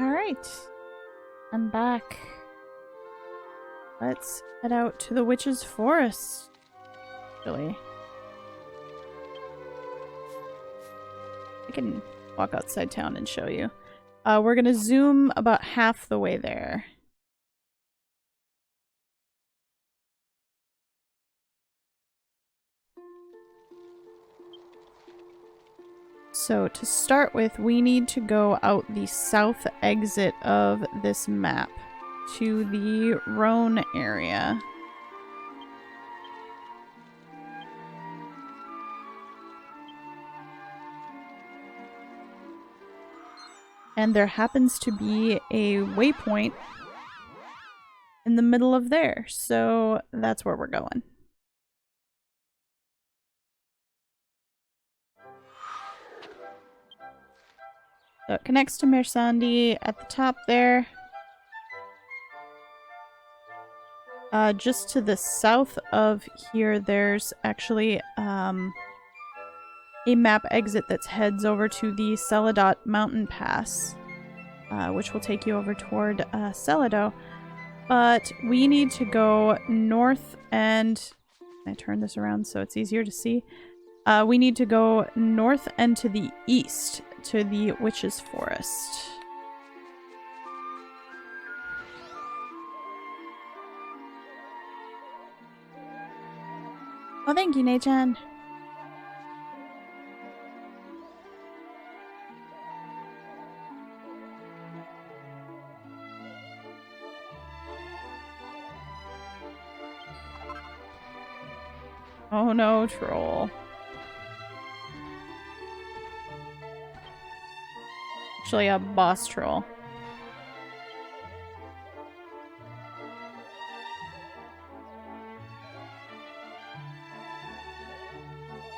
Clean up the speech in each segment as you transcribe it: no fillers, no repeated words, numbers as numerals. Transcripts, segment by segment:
Alright. I'm back. Let's head out to the witch's forest. Really. I can walk outside town and show you. We're gonna zoom about half the way there. So to start with, we need to go out the south exit of this map to the Rhone area. And there happens to be a waypoint in the middle of there, so that's where we're going. So it connects to Mersandi at the top there. Just to the south of here, there's actually a map exit that heads over to the Seledo mountain pass, which will take you over toward Seledo. But we need to go north and... Can I turn this around so it's easier to see? We need to go north and to the east to the witch's forest. Oh, thank you, Nei-chan. Oh no, troll. Actually, a boss troll.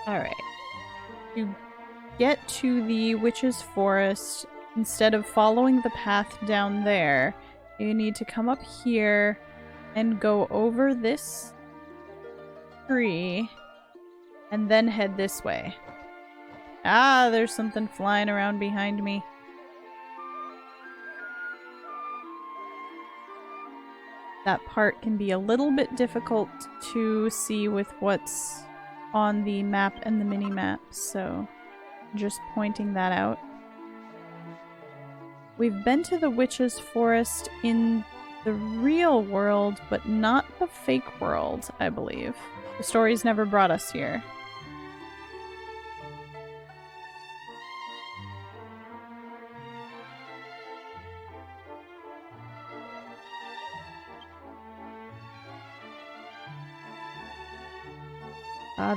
Alright. To get to the witch's forest, instead of following the path down there, you need to come up here and go over this tree and then head this way. Ah, there's something flying around behind me. That part can be a little bit difficult to see with what's on the map and the mini-map, so just pointing that out. We've been to the witch's forest in the real world, but not the fake world, I believe. The stories never brought us here.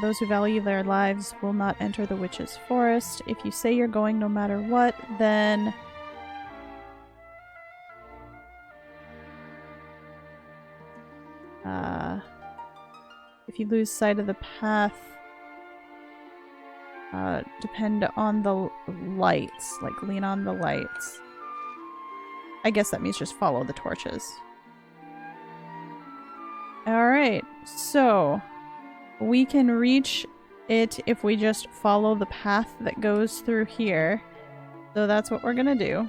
Those who value their lives will not enter the witch's forest. If you say you're going no matter what, then... if you lose sight of the path, depend on the lights. Like, lean on the lights. I guess that means just follow the torches. Alright, so... we can reach it if we just follow the path that goes through here. So that's what we're gonna do.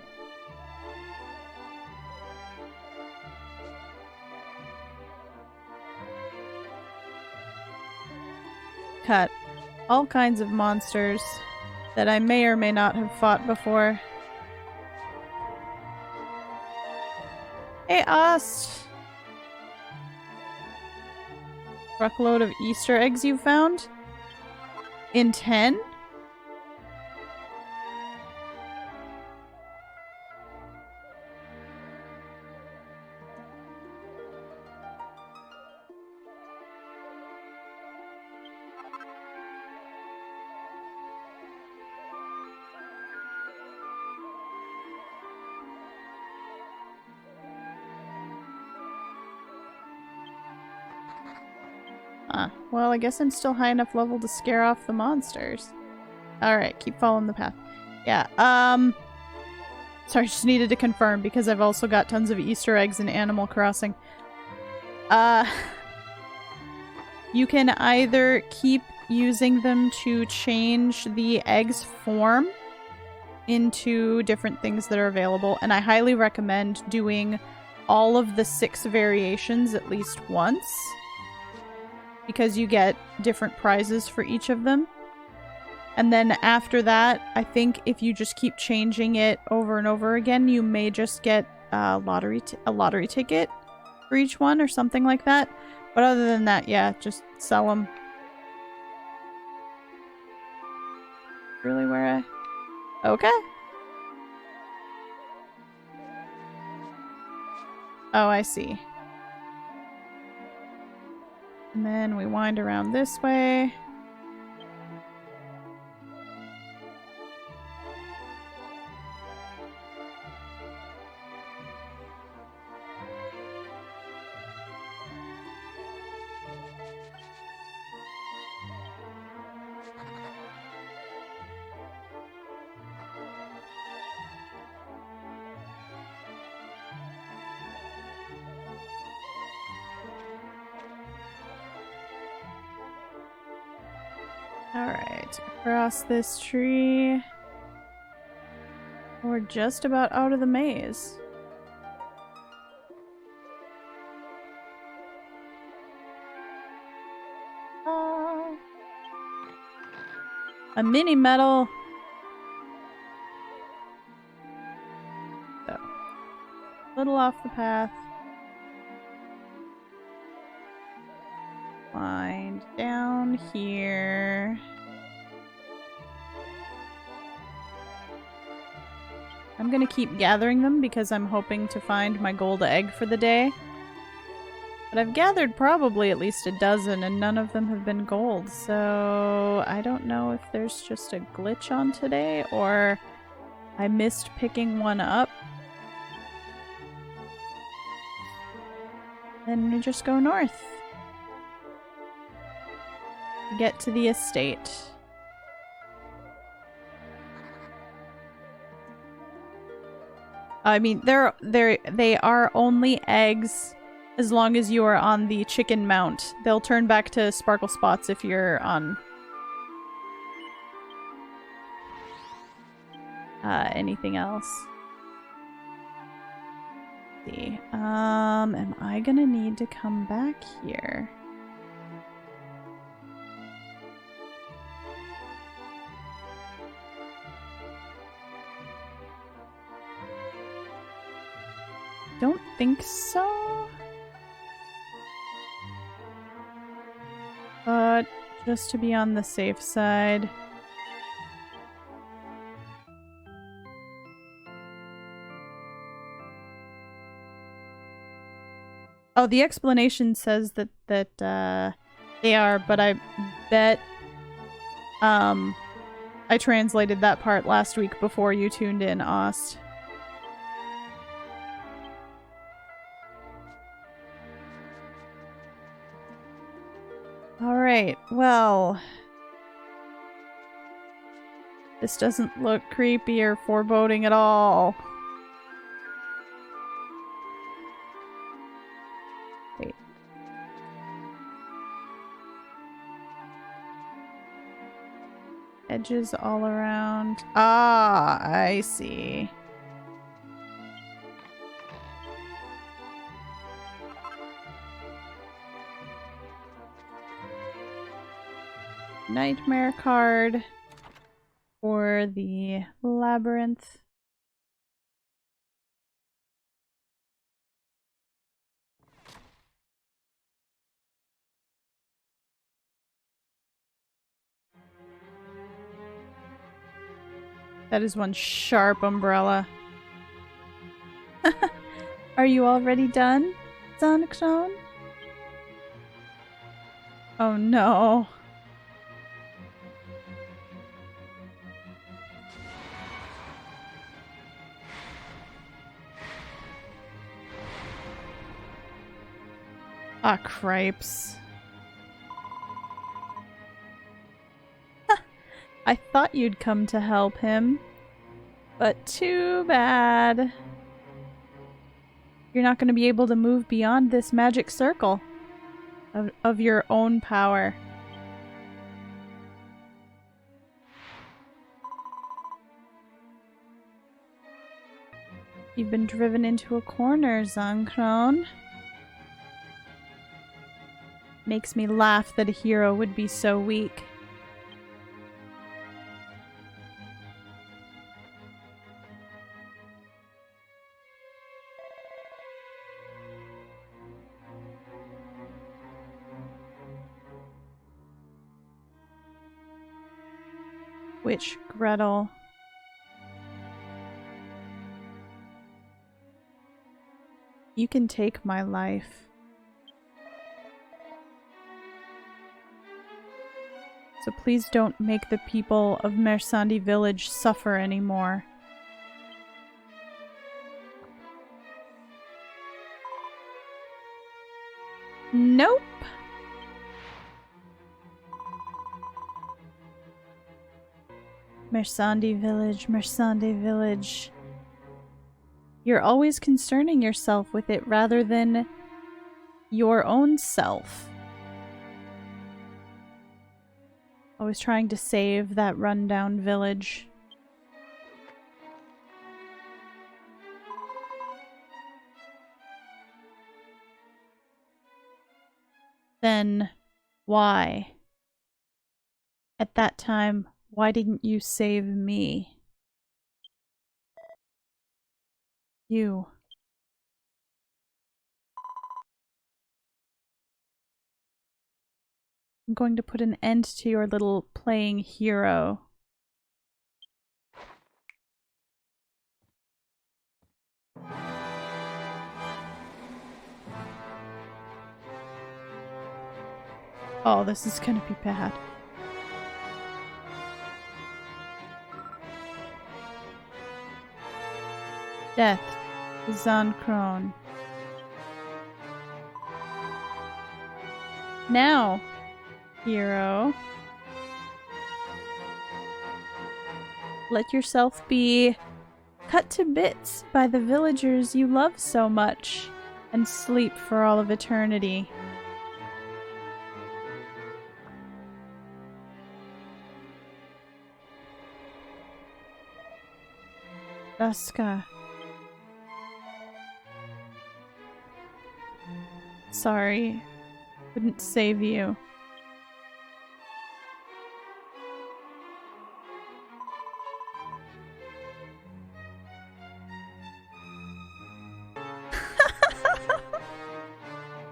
Cut all kinds of monsters that I may or may not have fought before. Hey, Ost! Truckload of Easter eggs you found? In 10? Well, I guess I'm still high enough level to scare off the monsters. Alright, keep following the path. Yeah, sorry, just needed to confirm because I've also got tons of Easter eggs in Animal Crossing. You can either keep using them to change the egg's form, into different things that are available, and I highly recommend doing all of the 6 variations at least once, because you get different prizes for each of them. And then after that, I think if you just keep changing it over and over again, you may just get a lottery ticket for each one or something like that. But other than that, yeah, just sell them. Really where I... Okay. Oh, I see. And then we wind around this way. Alright, across this tree. We're just about out of the maze. A mini medal. So, a little off the path. Wind down here. I'm gonna keep gathering them because I'm hoping to find my gold egg for the day. But I've gathered probably at least a dozen and none of them have been gold, so I don't know if there's just a glitch on today or I missed picking one up. Then we just go north. Get to the estate. I mean, they are only eggs as long as you are on the chicken mount. They'll turn back to sparkle spots if you're on anything else. Let's see. Am I gonna need to come back here? Don't think so. But just to be on the safe side. Oh, the explanation says that they are, but I bet I translated that part last week before you tuned in, Ost. Alright, well... This doesn't look creepy or foreboding at all. Wait. Edges all around. Ah, I see. Nightmare card for the labyrinth. That is one sharp umbrella. Are you already done, Zonixon? Oh no. Ah, cripes. I thought you'd come to help him, but too bad. You're not going to be able to move beyond this magic circle of your own power. You've been driven into a corner, Zancron. Makes me laugh that a hero would be so weak. Witch Gretel. You can take my life. So please don't make the people of Mersandi village suffer anymore. Nope. Mersandi village, Mersandi village. You're always concerning yourself with it rather than your own self. Always trying to save that rundown village. Then why? At that time, why didn't you save me? You. I'm going to put an end to your little playing hero. Oh, this is gonna be bad. Death to Zancron. Now, hero, let yourself be cut to bits by the villagers you love so much and sleep for all of eternity. Duska. Sorry, couldn't save you.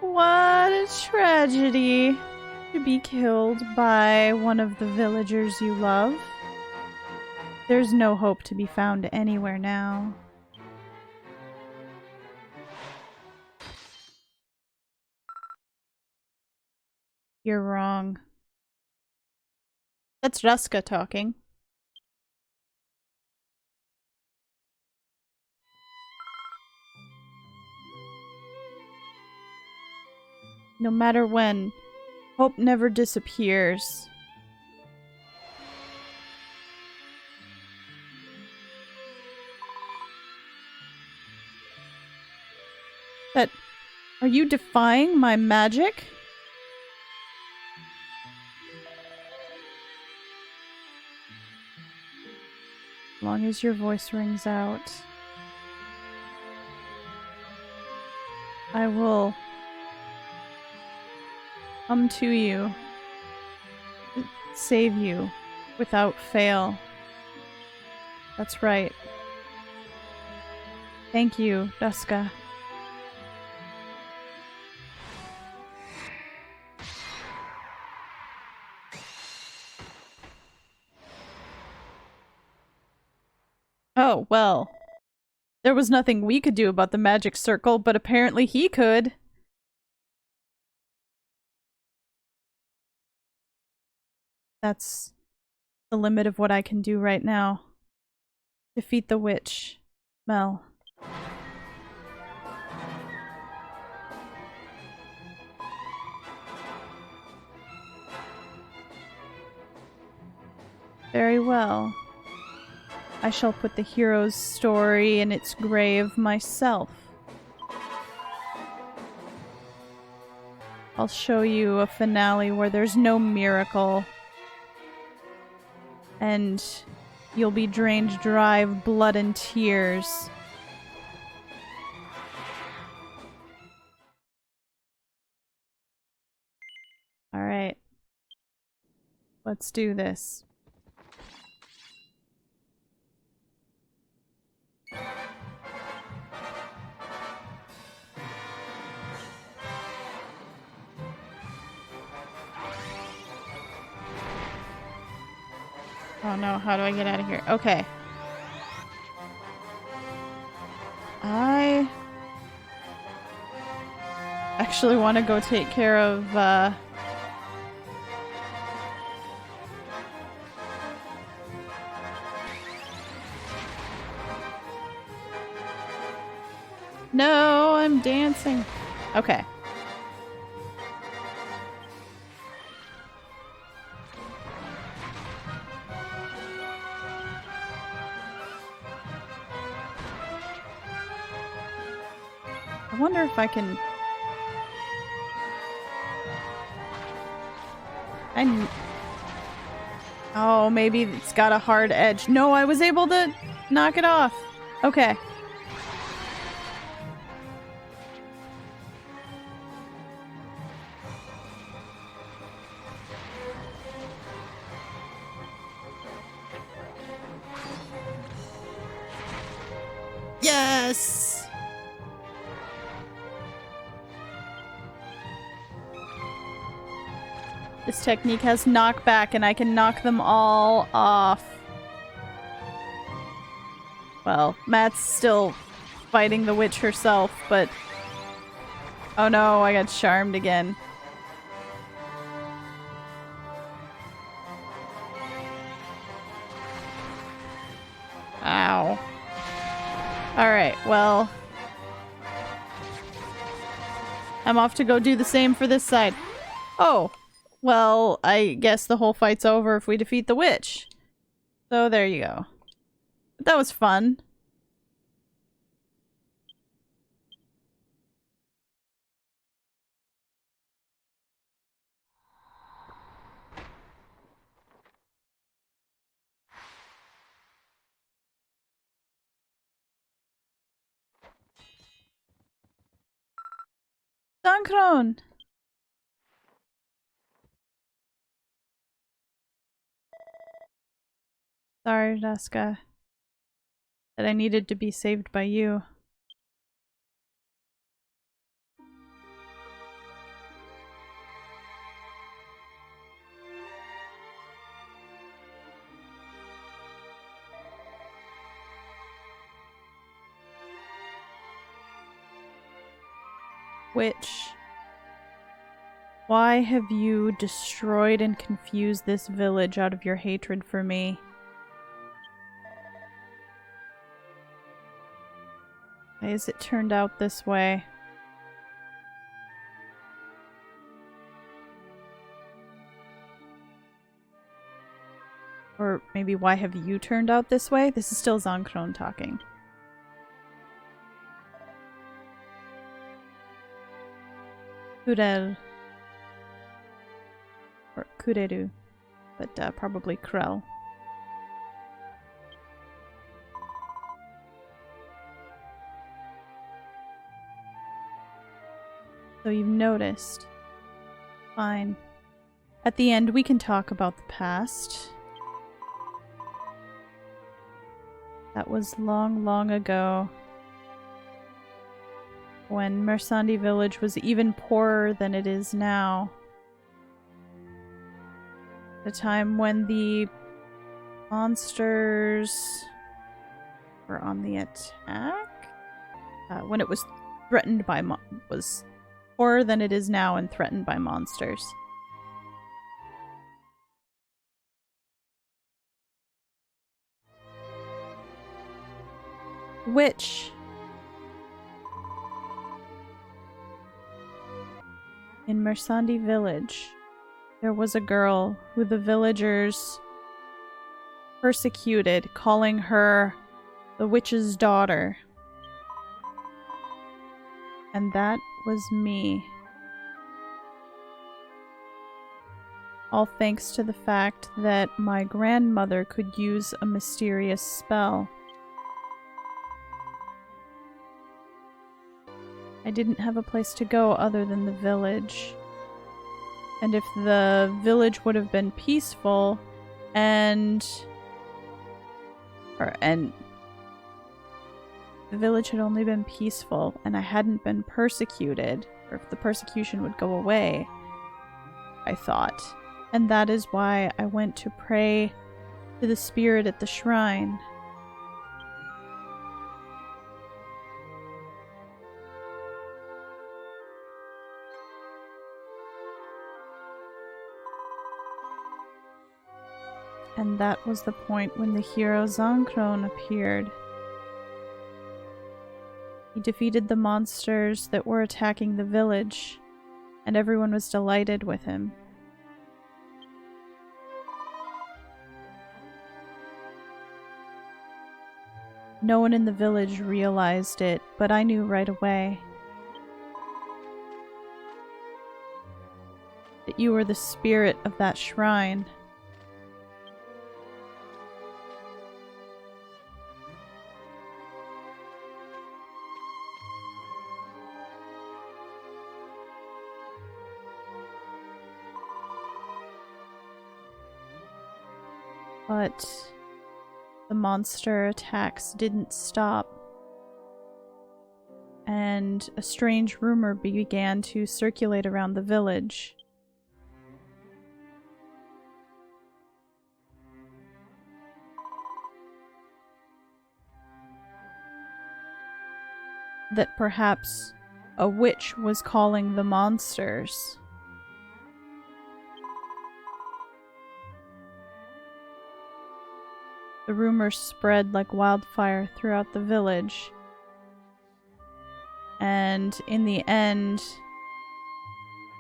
What a tragedy to be killed by one of the villagers you love. There's no hope to be found anywhere now. You're wrong. That's Ruska talking. No matter when, hope never disappears. But are you defying my magic? As long as your voice rings out, I will come to you, save you without fail. That's right. Thank you, Duska. Oh, well. There was nothing we could do about the magic circle, but apparently he could. That's the limit of what I can do right now. Defeat the witch. Mel. Very well. I shall put the hero's story in its grave myself. I'll show you a finale where there's no miracle. And you'll be drained dry of blood and tears. Alright. Let's do this. Oh no, how do I get out of here? Okay. I actually want to go take care of, No, I'm dancing. Okay. I wonder if I can... Oh, maybe it's got a hard edge. No, I was able to knock it off. Okay. Yes! This technique has knockback and I can knock them all off. Well, Matt's still fighting the witch herself, but... Oh no, I got charmed again. Ow. Alright, well... I'm off to go do the same for this side. Oh! Well, I guess the whole fight's over if we defeat the witch. So there you go. But that was fun. Dankron! Sorry, Daska. That I needed to be saved by you. Witch, why have you destroyed and confused this village out of your hatred for me? Why has it turned out this way? Or maybe why have you turned out this way? This is still Zankron talking. Kurel. Or Kureru. But probably Krell. So you've noticed. Fine. At the end we can talk about the past. That was long, long ago. When Mersandi village was even poorer than it is now. The time when the monsters were on the attack? When it was threatened by was poorer than it is now and threatened by monsters. Witch. In Mersandi village, there was a girl who the villagers persecuted, calling her the witch's daughter. And that was me. All thanks to the fact that my grandmother could use a mysterious spell. I didn't have a place to go other than the village. And if the village would have been peaceful and the village had only been peaceful and I hadn't been persecuted, or if the persecution would go away, I thought. And that is why I went to pray to the spirit at the shrine. And that was the point when the hero Zankron appeared. He defeated the monsters that were attacking the village, and everyone was delighted with him. No one in the village realized it, but I knew right away that you were the spirit of that shrine. But the monster attacks didn't stop, and a strange rumor began to circulate around the village. That perhaps a witch was calling the monsters. The rumor spread like wildfire throughout the village. And in the end,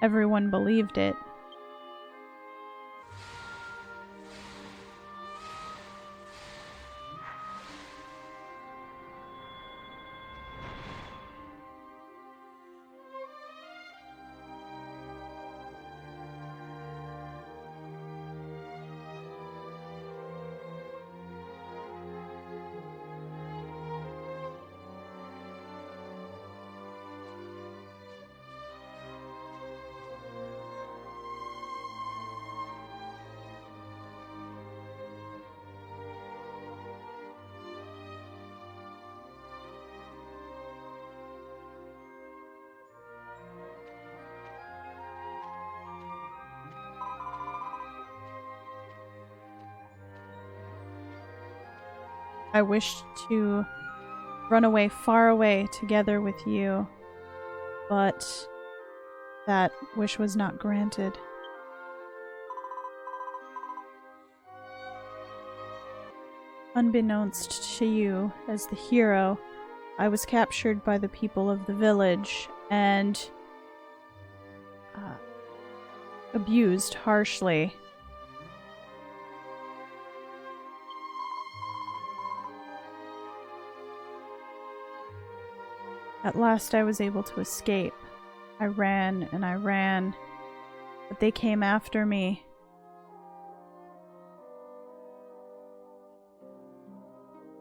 everyone believed it. I wished to run away far away together with you, but that wish was not granted. Unbeknownst to you, as the hero, I was captured by the people of the village and abused harshly. At last I was able to escape. I ran and I ran, but they came after me.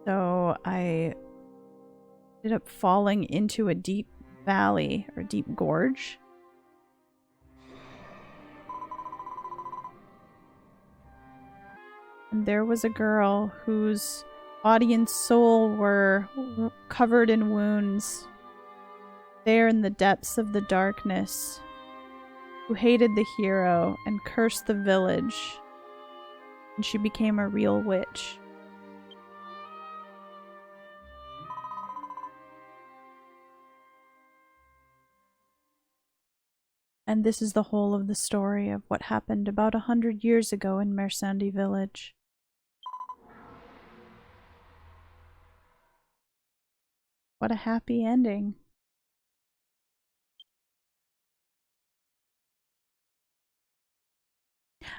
So I ended up falling into a deep valley, or deep gorge. And there was a girl whose body and soul were covered in wounds, there in the depths of the darkness, who hated the hero and cursed the village, and she became a real witch. And this is the whole of the story of what happened about 100 years ago in Mersandi village. What a happy ending.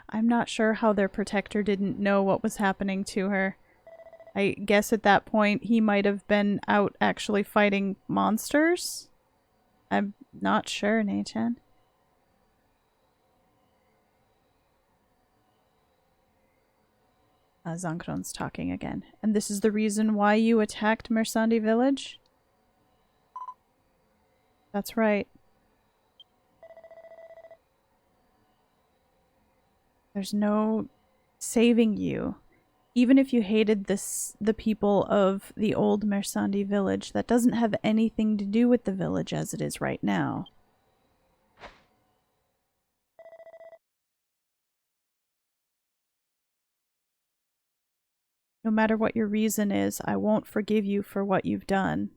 I'm not sure how their protector didn't know what was happening to her. I guess at that point he might have been out actually fighting monsters? I'm not sure, Nathan. Zankron's talking again. And this is the reason why you attacked Mersandi village? That's right. There's no saving you. Even if you hated the people of the old Mersandi village, that doesn't have anything to do with the village as it is right now. No matter what your reason is, I won't forgive you for what you've done.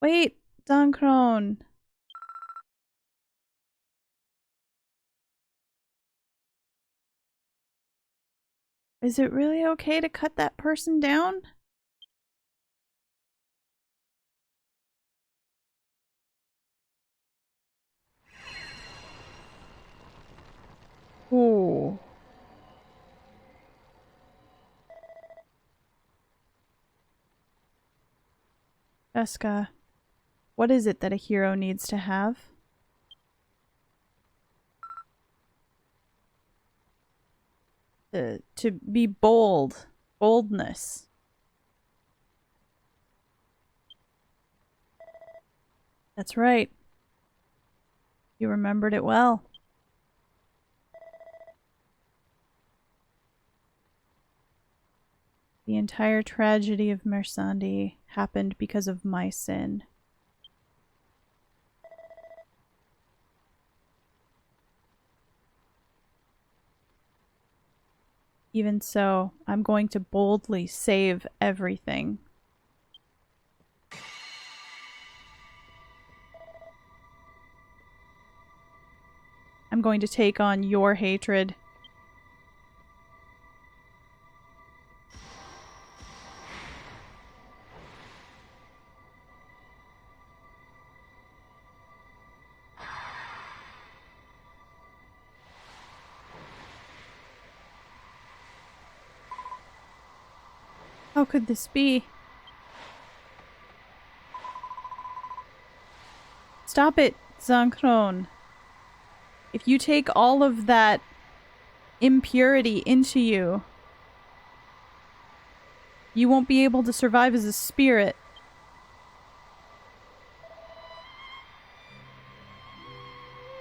Wait, Dankron. Is it really okay to cut that person down? Ooh. Jessica, what is it that a hero needs to have? To be bold. Boldness. That's right. You remembered it well. The entire tragedy of Mersandi happened because of my sin. Even so, I'm going to boldly save everything. I'm going to take on your hatred. How could this be? Stop it, Zankron. If you take all of that impurity into you, you won't be able to survive as a spirit.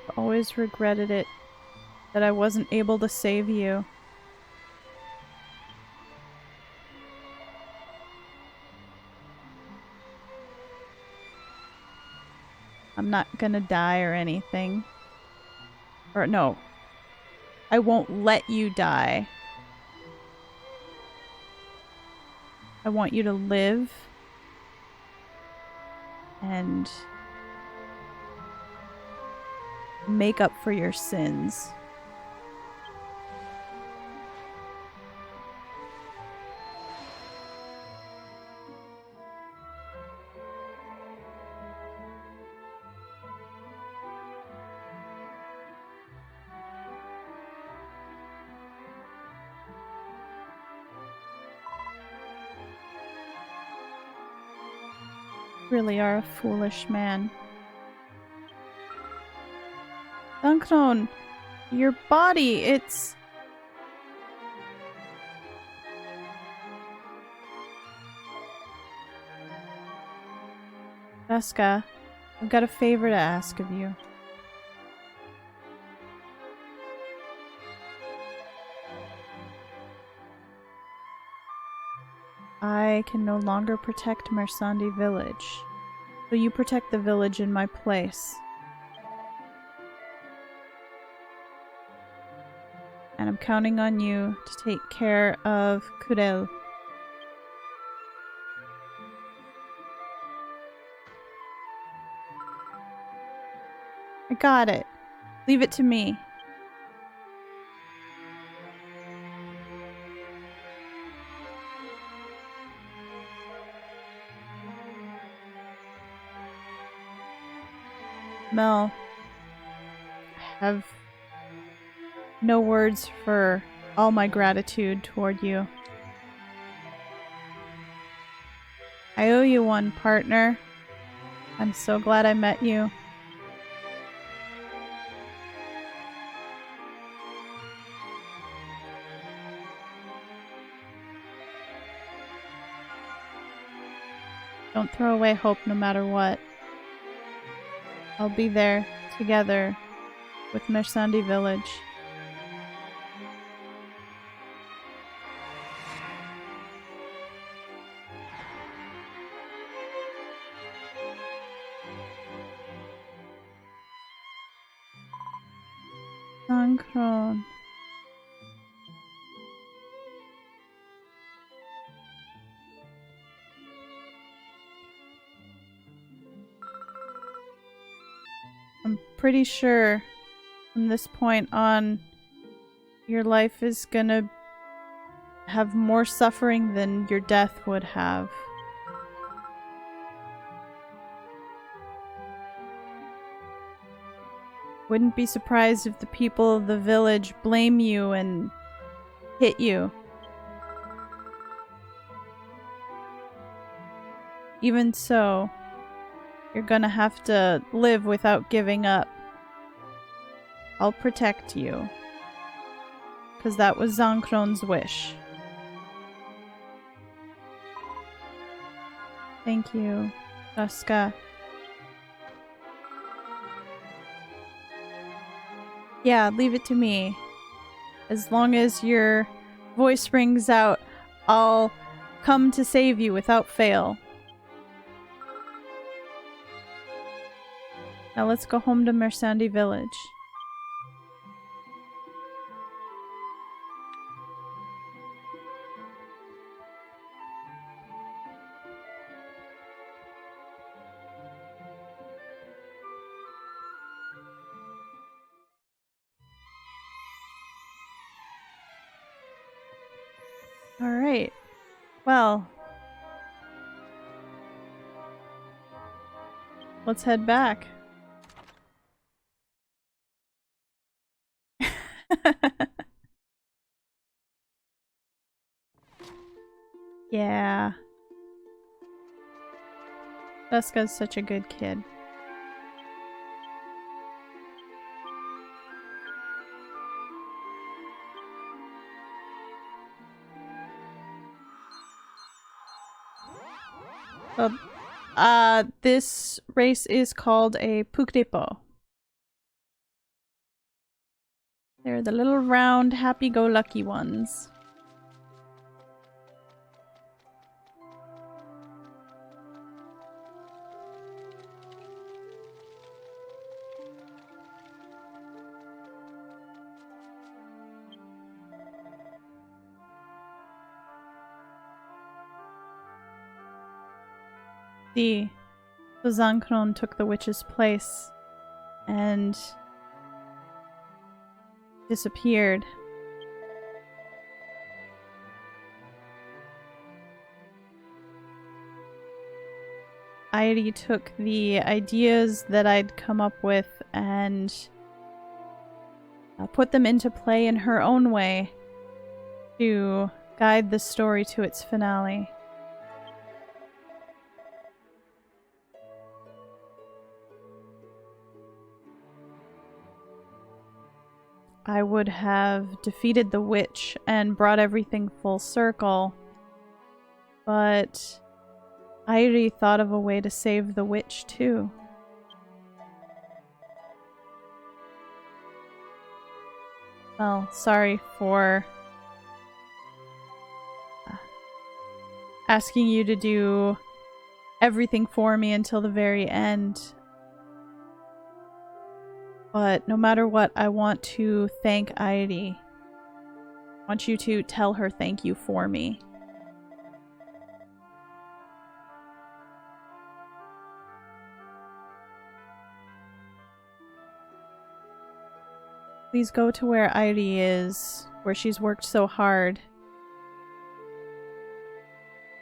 I've always regretted it, that I wasn't able to save you. I'm not gonna die or anything. Or no. I won't let you die. I want you to live. And make up for your sins. Really are a foolish man. Dankron, your body, it's... Jessica, I've got a favor to ask of you. I can no longer protect Mersandi village, so you protect the village in my place. And I'm counting on you to take care of Kurel. I got it. Leave it to me. Mel, I have no words for all my gratitude toward you. I owe you one, partner. I'm so glad I met you. Don't throw away hope no matter what. I'll be there, together, with Mersandi village. Sankron. I'm pretty sure from this point on, your life is gonna have more suffering than your death would have. Wouldn't be surprised if the people of the village blame you and hit you. Even so, you're gonna have to live without giving up. I'll protect you. 'Cause that was Zankron's wish. Thank you, Raska. Yeah, leave it to me. As long as your voice rings out, I'll come to save you without fail. Now let's go home to Mersandi village. Alright. Well. Let's head back. Yeah. Duska's such a good kid. So, this race is called a Pukdepo. They're the little round, happy-go-lucky ones. See, so Zankron took the witch's place and disappeared. Airi took the ideas that I'd come up with and put them into play in her own way to guide the story to its finale. I would have defeated the witch and brought everything full circle, but Airi thought of a way to save the witch too. Well, sorry for asking you to do everything for me until the very end. But no matter what, I want to thank Airi. I want you to tell her thank you for me. Please go to where Airi is, where she's worked so hard,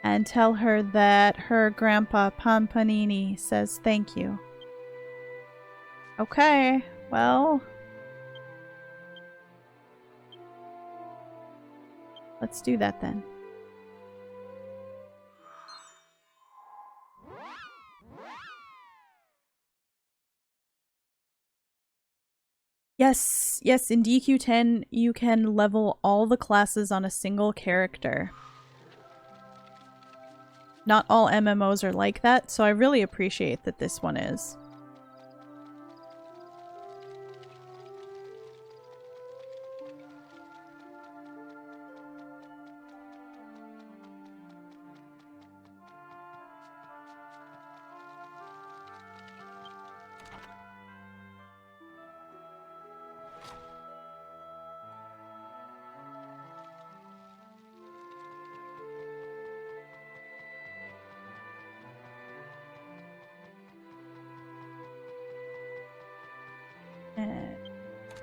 and tell her that her grandpa Pampanini says thank you. Okay, well, let's do that then. Yes, in DQ10 you can level all the classes on a single character. Not all MMOs are like that, so I really appreciate that this one is.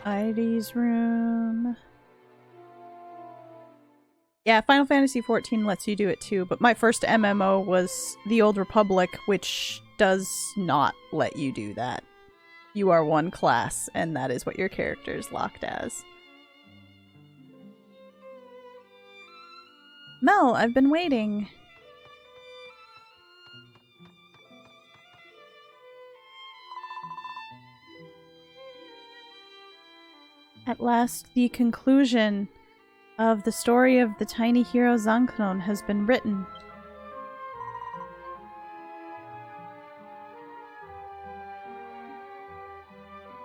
Ivy's room. Yeah, Final Fantasy XIV lets you do it too, but my first MMO was The Old Republic, which does not let you do that. You are one class, and that is what your character is locked as. Mel, I've been waiting. At last, the conclusion of the story of the tiny hero Zanknon has been written.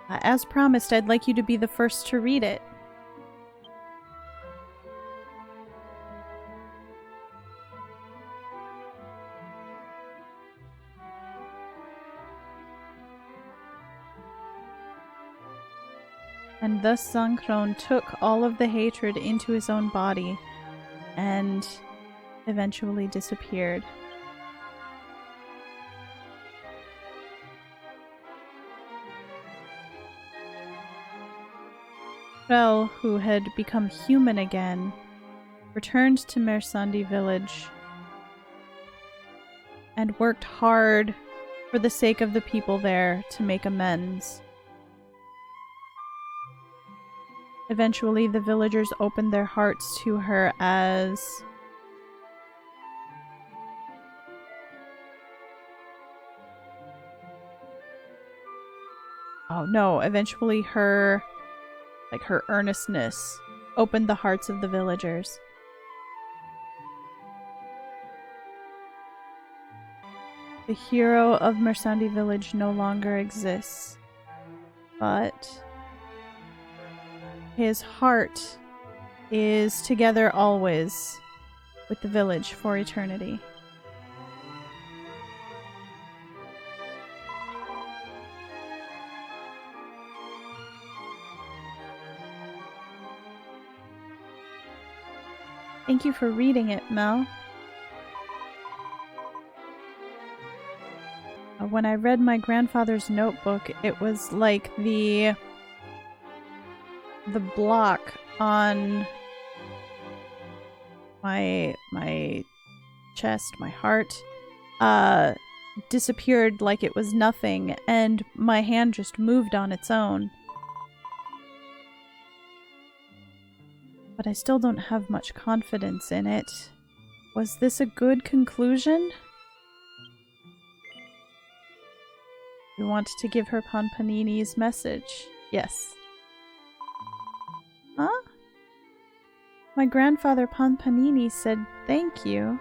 As promised, I'd like you to be the first to read it. And thus Zanknon took all of the hatred into his own body and eventually disappeared. Krell, who had become human again, returned to Mersandi village and worked hard for the sake of the people there to make amends. Eventually, the villagers opened their hearts to her as eventually her earnestness opened the hearts of the villagers. The hero of Mersandi village no longer exists, but his heart is together always with the village for eternity. Thank you for reading it, Mel. When I read my grandfather's notebook, it was like the block on my chest, my heart, disappeared like it was nothing, and my hand just moved on its own. But I still don't have much confidence in it. Was this a good conclusion? You want to give her Panpanini's message? Yes. Huh? My grandfather Panpanini said thank you.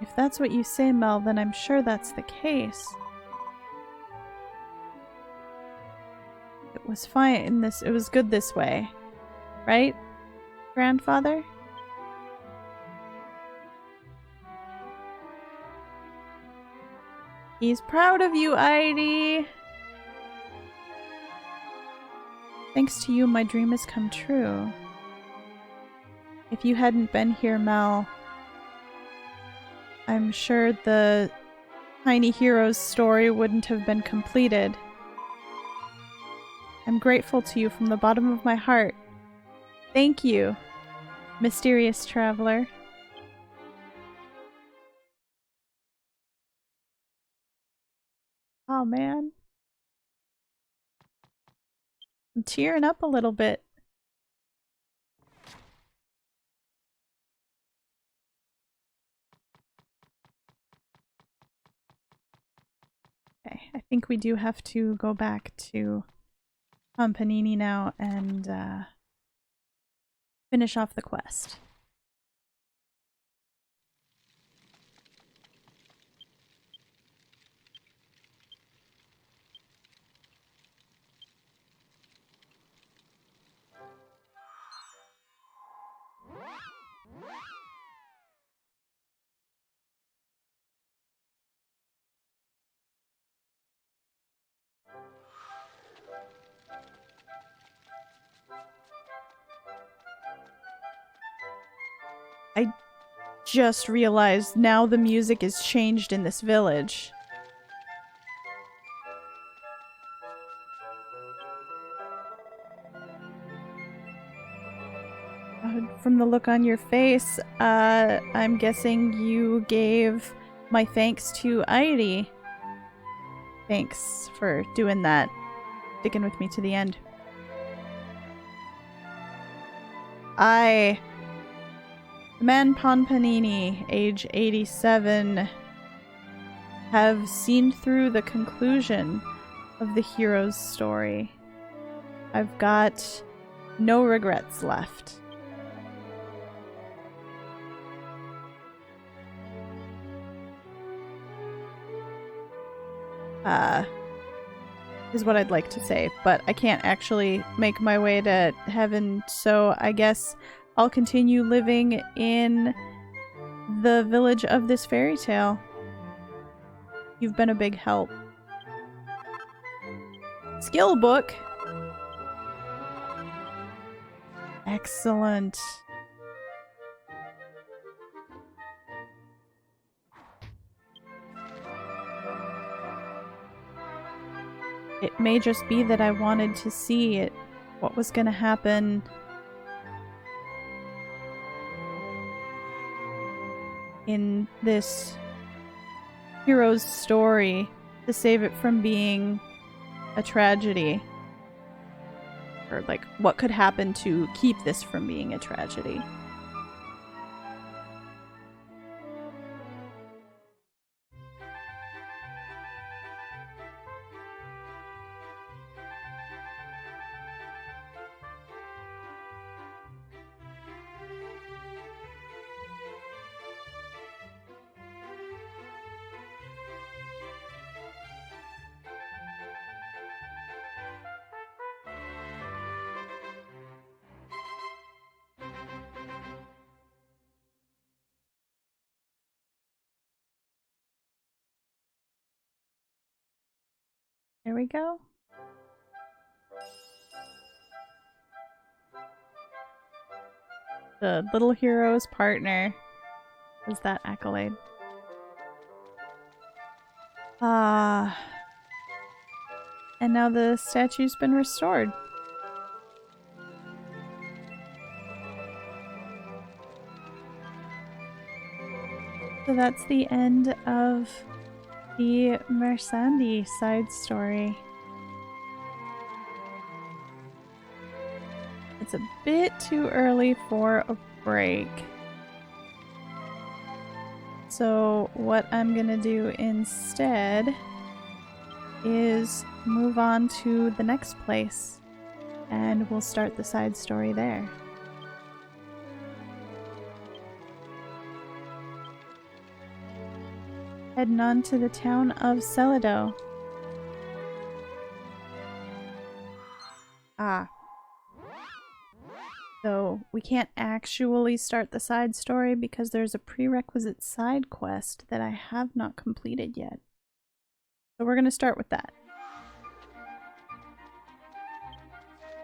If that's what you say, Mel, then I'm sure that's the case. It was fine in this. It was good this way. Right, grandfather? He's proud of you, Heidi. Thanks to you, my dream has come true. If you hadn't been here, Mel, I'm sure the tiny hero's story wouldn't have been completed. I'm grateful to you from the bottom of my heart. Thank you, mysterious traveler. Oh man. I'm tearing up a little bit. Okay, I think we do have to go back to Panpanini now and finish off the quest. I just realized now the music is changed in this village. from the look on your face, I'm guessing you gave my thanks to Airi. Thanks for doing that. Sticking with me to the end. The man Ponpanini, age 87, have seen through the conclusion of the hero's story. I've got no regrets left. Is what I'd like to say, but I can't actually make my way to heaven, so I guess I'll continue living in the village of this fairy tale. You've been a big help. Skill book! Excellent. It may just be that I wanted to see it, what was going to happen in this hero's story to save it from being a tragedy. Or, like, what could happen to keep this from being a tragedy. There we go. The little hero's partner was that accolade. And now the statue's been restored. So that's the end of the Mersandi side story. It's a bit too early for a break. So what I'm gonna do instead is move on to the next place and we'll start the side story there. Heading on to the town of Seledo. So we can't actually start the side story because there's a prerequisite side quest that I have not completed yet. So we're gonna start with that.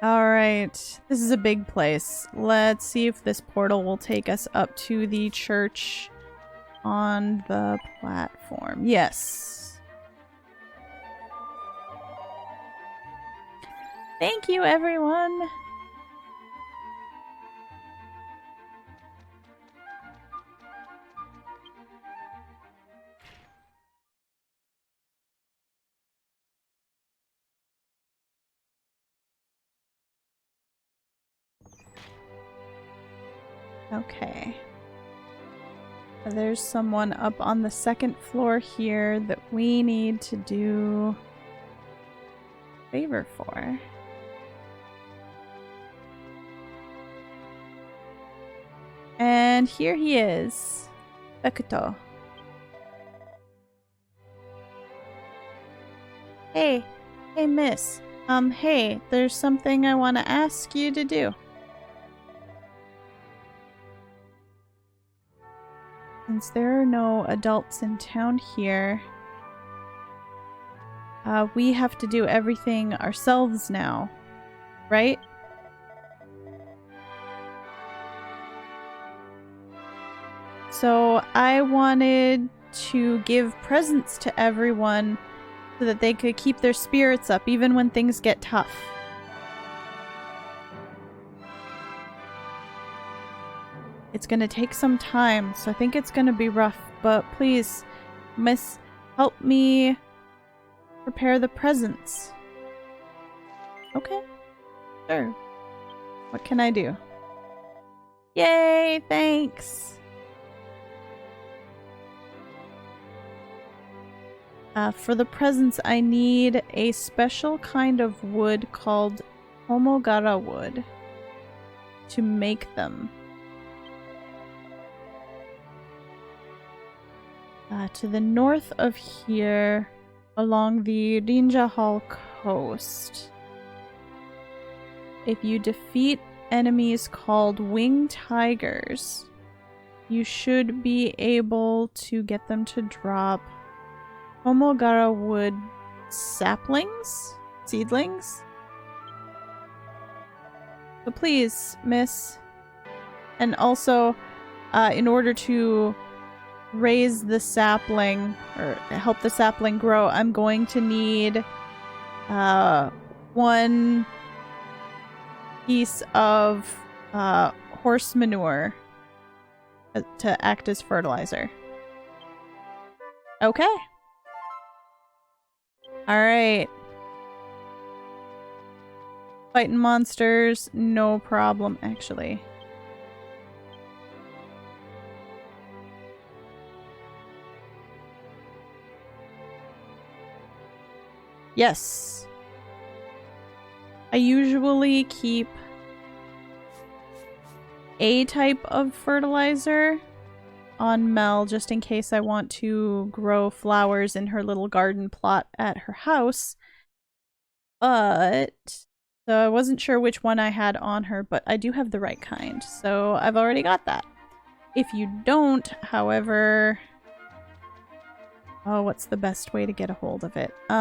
Alright, this is a big place. Let's see if this portal will take us up to the church on the platform. Yes. Thank you, everyone! Okay. There's someone up on the second floor here that we need to do a favor for. And here he is. Bekuto. Hey. Hey, miss. Hey, there's something I want to ask you to do. Since there are no adults in town here, we have to do everything ourselves now, right? So I wanted to give presents to everyone so that they could keep their spirits up even when things get tough. It's gonna take some time, so I think it's gonna be rough, but please, miss, help me prepare the presents. Okay. Sure. What can I do? Yay, thanks! For the presents, I need a special kind of wood called homogara wood to make them. To the north of here, along the Rinjahal coast, if you defeat enemies called winged tigers, you should be able to get them to drop homogara wood saplings? Seedlings? So please, miss. And also, in order to raise the sapling, or help the sapling grow, I'm going to need 1 piece of horse manure to act as fertilizer. Okay. Alright. Fighting monsters, no problem, actually. Yes. I usually keep a type of fertilizer on Mel just in case I want to grow flowers in her little garden plot at her house. But so I wasn't sure which one I had on her, but I do have the right kind. So I've already got that. If you don't, however... Oh, what's the best way to get a hold of it? There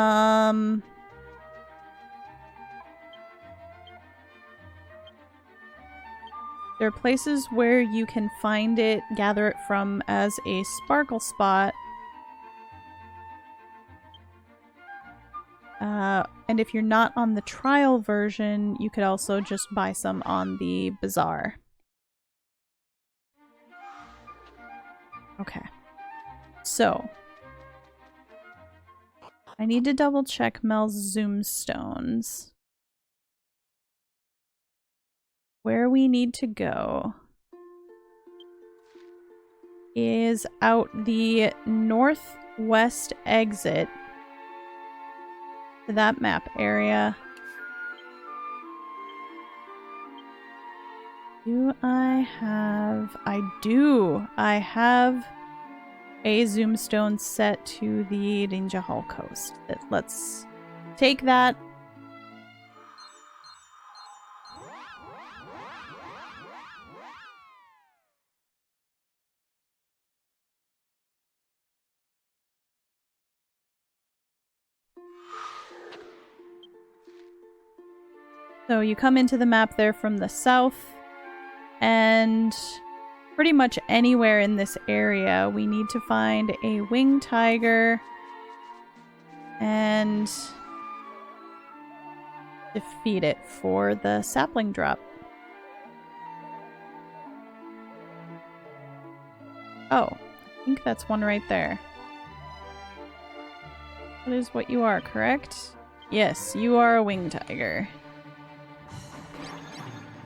are places where you can find it, gather it from as a sparkle spot. And if you're not on the trial version, you could also just buy some on the bazaar. Okay. So... I need to double check Mel's zoom stones. Where we need to go is out the northwest exit to that map area. Do I have... I do! I have a zoomstone set to the Rinjahal coast. Let's take that. So you come into the map there from the south, and pretty much anywhere in this area we need to find a winged tiger and defeat it for the sapling drop. Oh, I think that's one right there. That is what you are, correct? Yes, you are a winged tiger.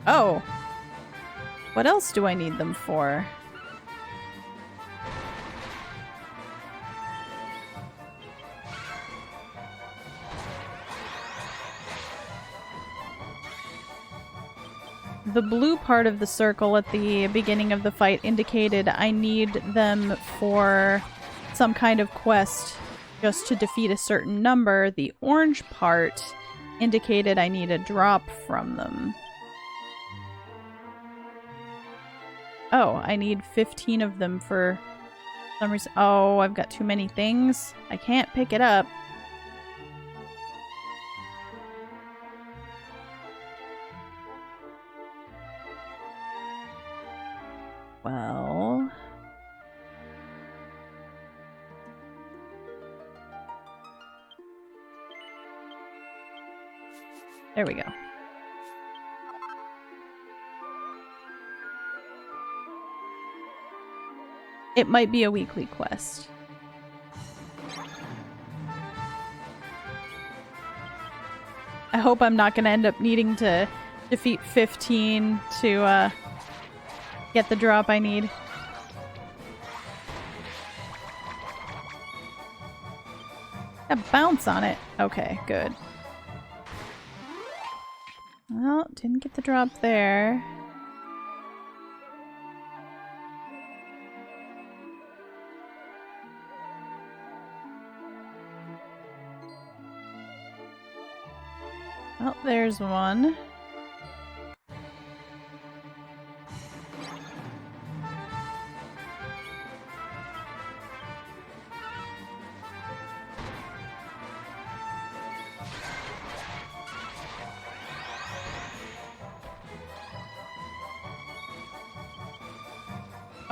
Oh! What else do I need them for? The blue part of the circle at the beginning of the fight indicated I need them for some kind of quest just to defeat a certain number. The orange part indicated I need a drop from them. Oh, I need 15 of them for some reason. Oh, I've got too many things. I can't pick it up. Well... There we go. It might be a weekly quest. I hope I'm not going to end up needing to defeat 15 to get the drop I need. A bounce on it. Okay, good. Well, didn't get the drop there. Oh, there's one.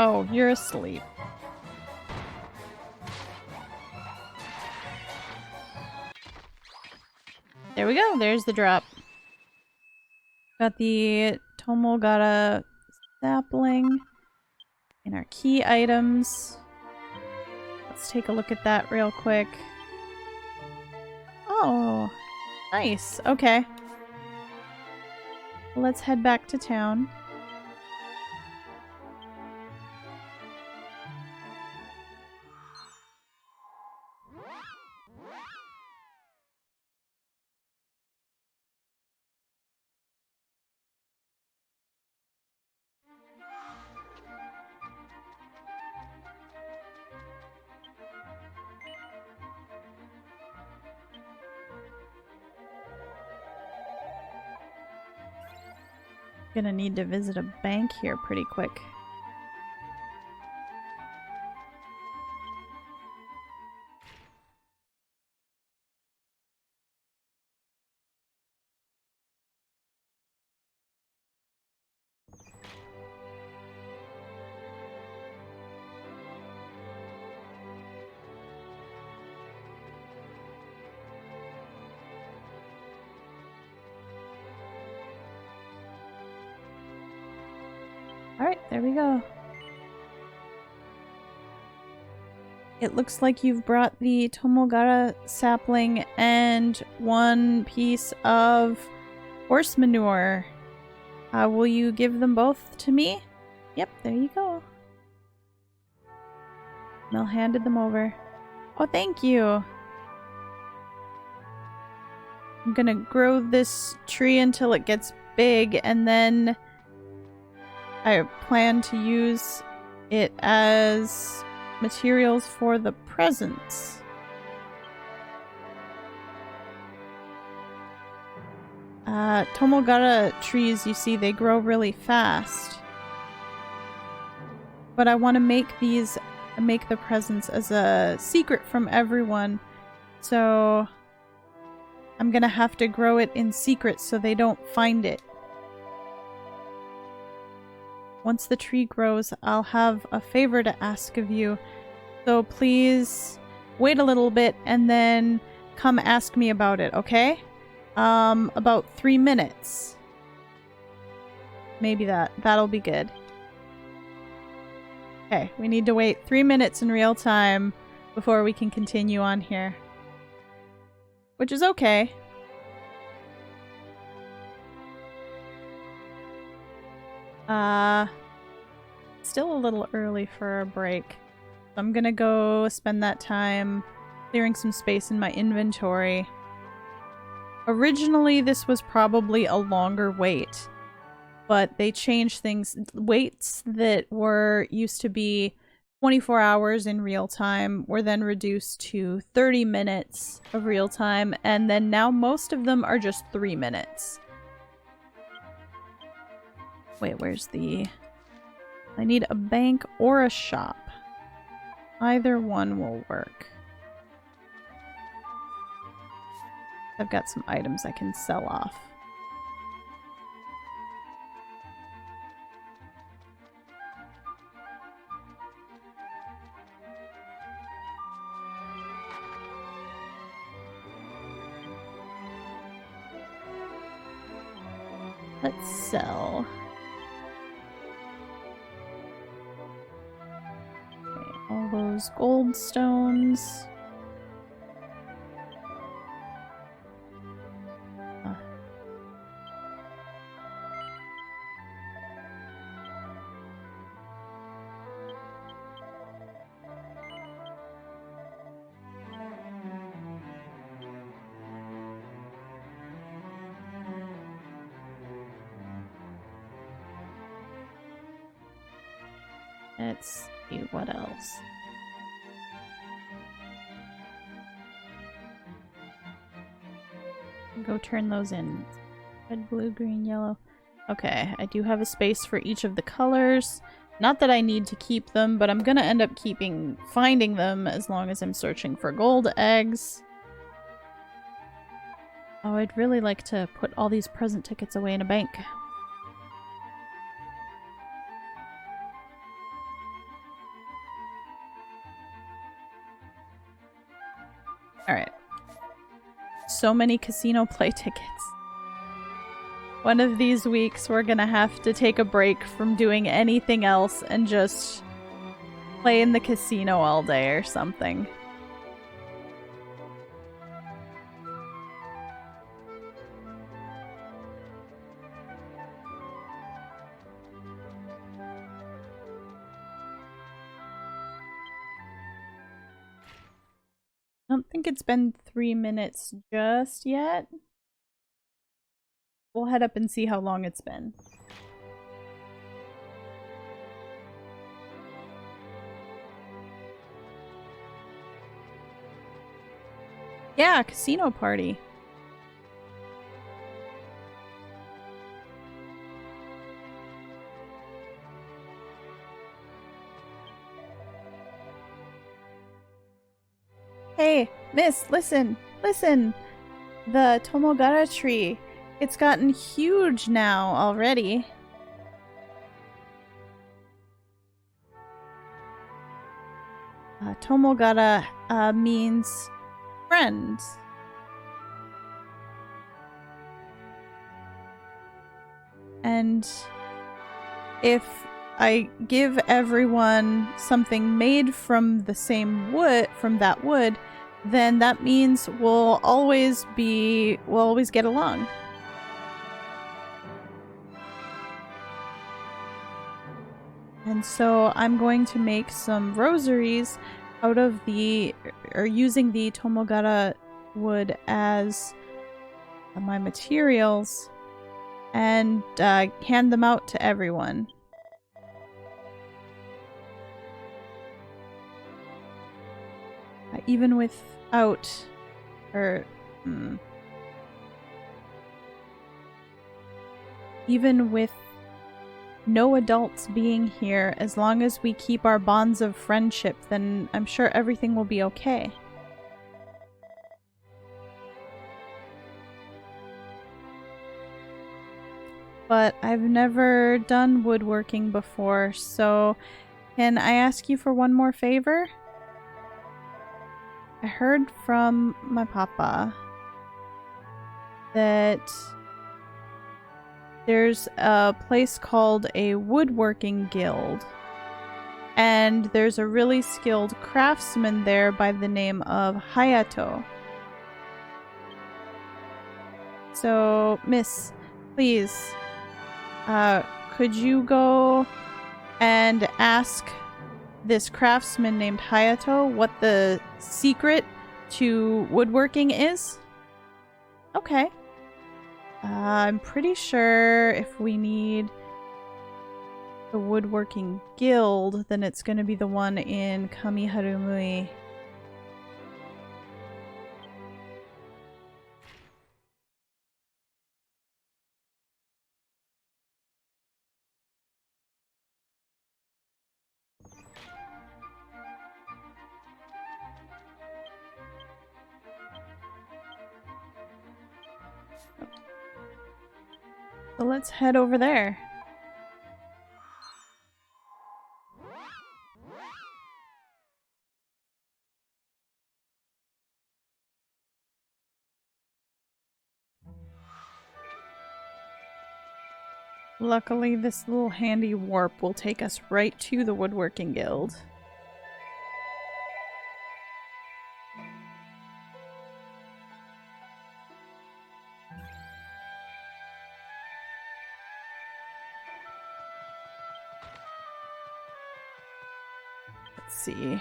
Oh, you're asleep. There we go. There's the drop. Got the Tomogara sapling in our key items. Let's take a look at that real quick. Oh, nice. Okay. Let's head back to town. Gonna need to visit a bank here pretty quick. Alright, there we go. It looks like you've brought the Tomogara sapling and one piece of horse manure. Will you give them both to me? Yep, there you go. Mel handed them over. Oh, thank you. I'm gonna grow this tree until it gets big, and then I plan to use it as materials for the presents. Tomogara trees, you see, they grow really fast. But I want to make the presents as a secret from everyone. So I'm gonna have to grow it in secret so they don't find it. Once the tree grows, I'll have a favor to ask of you. So please wait a little bit and then come ask me about it, okay? About 3 minutes. Maybe that'll be good. Okay, we need to wait 3 minutes in real time before we can continue on here. Which is okay. Still a little early for a break. So I'm gonna go spend that time clearing some space in my inventory. Originally, this was probably a longer wait, but they changed things. Waits that used to be 24 hours in real time were then reduced to 30 minutes of real time, and then now most of them are just 3 minutes. Wait, where's the... I need a bank or a shop. Either one will work. I've got some items I can sell off. Let's sell. those gold stones. Let's see what else. Go turn those in. Red, blue, green, yellow. Okay, I do have a space for each of the colors. Not that I need to keep them, but I'm gonna end up finding them as long as I'm searching for gold eggs. Oh, I'd really like to put all these present tickets away in a bank. Alright. So many casino play tickets. One of these weeks we're gonna have to take a break from doing anything else and just play in the casino all day or something. I don't think it's been 3 minutes just yet. We'll head up and see how long it's been. Yeah, casino party. Hey, miss, listen, listen! The Tomogara tree. It's gotten huge now already. Tomogara means friends. And if I give everyone something made from the same wood, from that wood, then that means we'll always get along. And so I'm going to make some rosaries out of using the Tomogara wood as my materials and hand them out to everyone. Even without, even with no adults being here, as long as we keep our bonds of friendship, then I'm sure everything will be okay. But I've never done woodworking before, so can I ask you for one more favor? I heard from my papa that there's a place called a Woodworking Guild, and there's a really skilled craftsman there by the name of Hayato. So, miss, please, could you go and ask this craftsman named Hayato what the secret to woodworking is? Okay. I'm pretty sure if we need the Woodworking Guild, then it's going to be the one in Kamiharumui. So let's head over there. Luckily, this little handy warp will take us right to the Woodworking Guild. Let's see.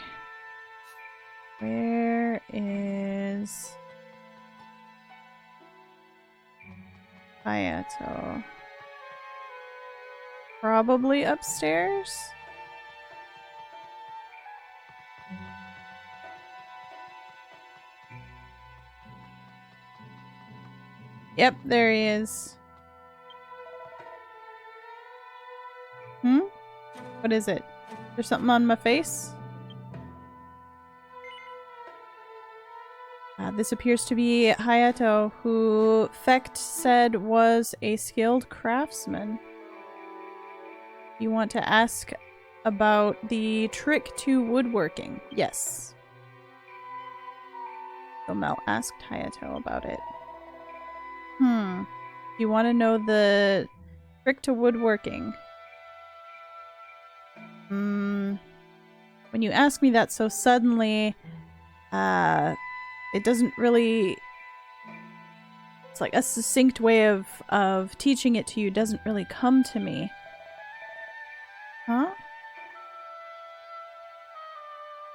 Where is Hayato? Probably upstairs? Yep, there he is. What is it? There's something on my face? This appears to be Hayato, who Fecht said was a skilled craftsman. You want to ask about the trick to woodworking? Yes. So Mel asked Hayato about it. You want to know the trick to woodworking? When you ask me that so suddenly, it doesn't really... It's like a succinct way of teaching it to you doesn't really come to me. Huh?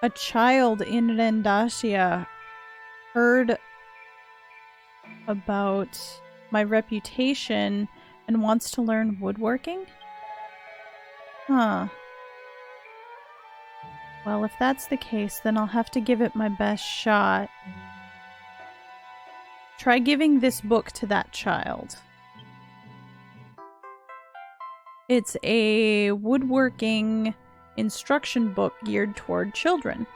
A child in Rendashia heard about my reputation and wants to learn woodworking? Huh. Well, if that's the case, then I'll have to give it my best shot. Try giving this book to that child. It's a woodworking instruction book geared toward children.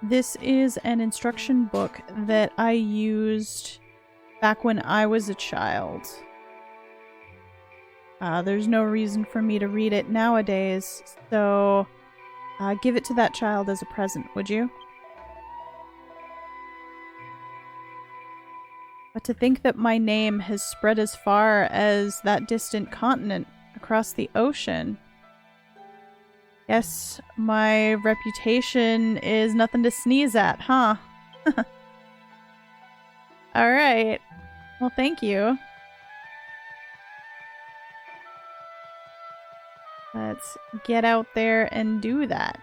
This is an instruction book that I used back when I was a child. There's no reason for me to read it nowadays, so give it to that child as a present, would you? But to think that my name has spread as far as that distant continent across the ocean. Yes, my reputation is nothing to sneeze at, huh? Alright. Well, thank you. Let's get out there and do that.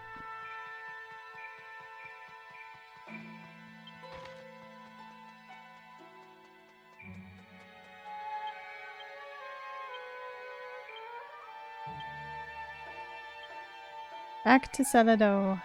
Back to Seledo.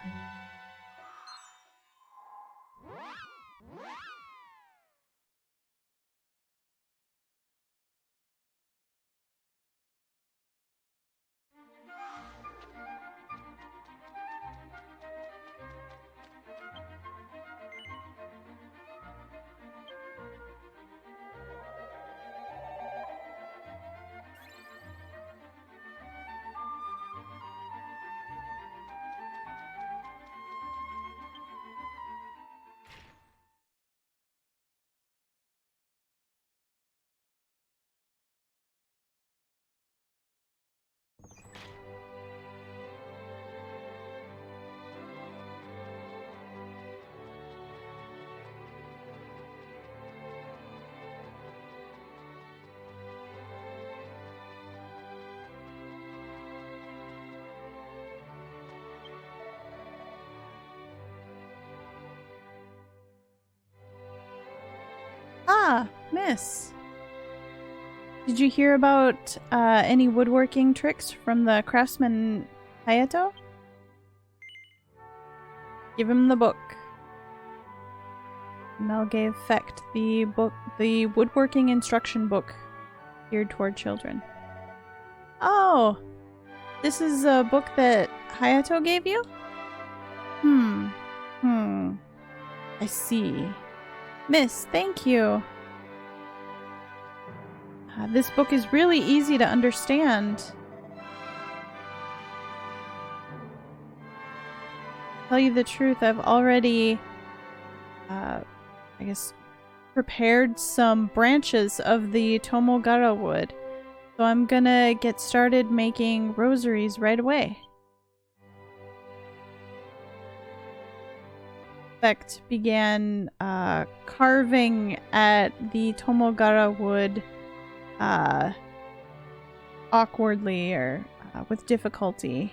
Ah, miss. Did you hear about any woodworking tricks from the craftsman Hayato? Give him the book. Mel gave Fecht the woodworking instruction book geared toward children. Oh, this is a book that Hayato gave you? I see. Miss, thank you. This book is really easy to understand. To tell you the truth, I've already, I guess, prepared some branches of the Tomogara wood. So I'm gonna get started making rosaries right away. suspect began carving at the Tomogara wood awkwardly or with difficulty.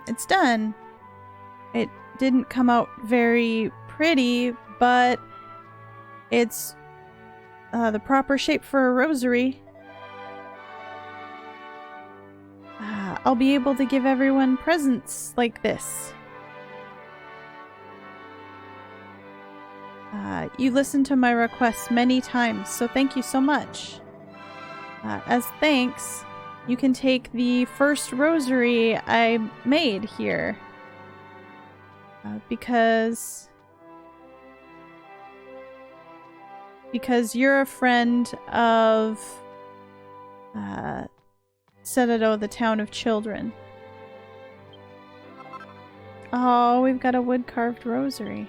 It's done. It didn't come out very pretty, but it's the proper shape for a rosary. I'll be able to give everyone presents like this. You listened to my requests many times, so thank you so much. As thanks, you can take the first rosary I made here. Because you're a friend of Seledo, the town of children. Oh, we've got a wood-carved rosary.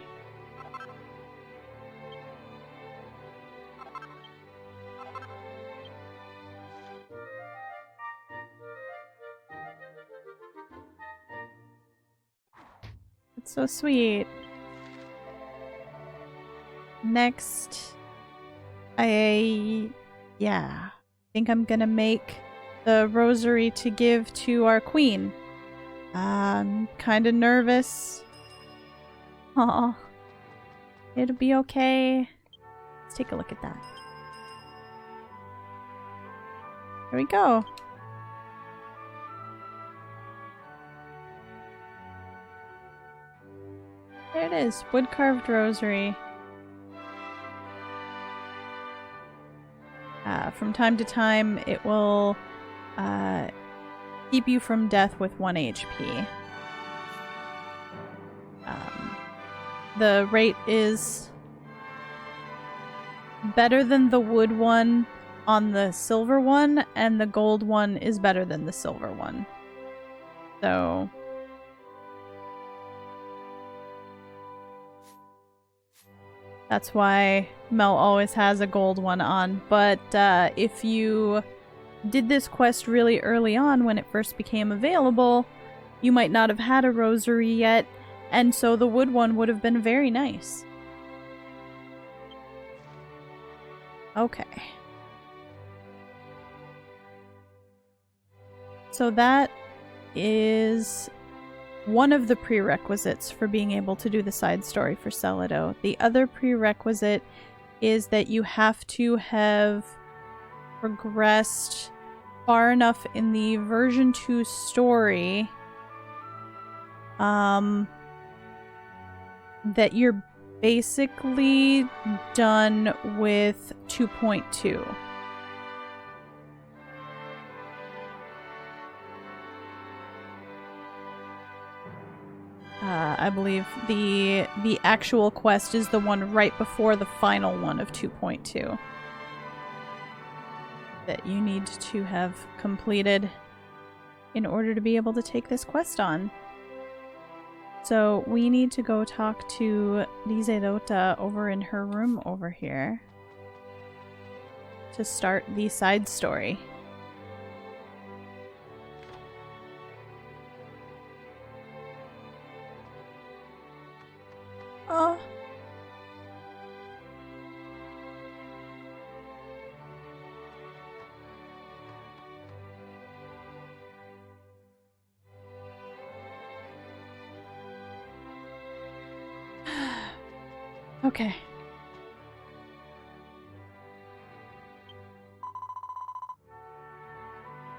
That's so sweet. Next, I think I'm gonna make the rosary to give to our queen. I'm kind of nervous. Aw. It'll be okay. Let's take a look at that. There we go. There it is. Wood-carved rosary. From time to time, it will keep you from death with 1 HP. The rate is better than the wood one on the silver one, and the gold one is better than the silver one. So that's why Mel always has a gold one on. But if you did this quest really early on when it first became available, you might not have had a rosary yet, and so the wood one would have been very nice. Okay. So that is one of the prerequisites for being able to do the side story for Seledo. The other prerequisite is that you have to have progressed far enough in the version 2 story that you're basically done with 2.2. I believe the actual quest is the one right before the final one of 2.2 that you need to have completed in order to be able to take this quest on. So we need to go talk to Lizelota over in her room over here to start the side story. Oh. Okay.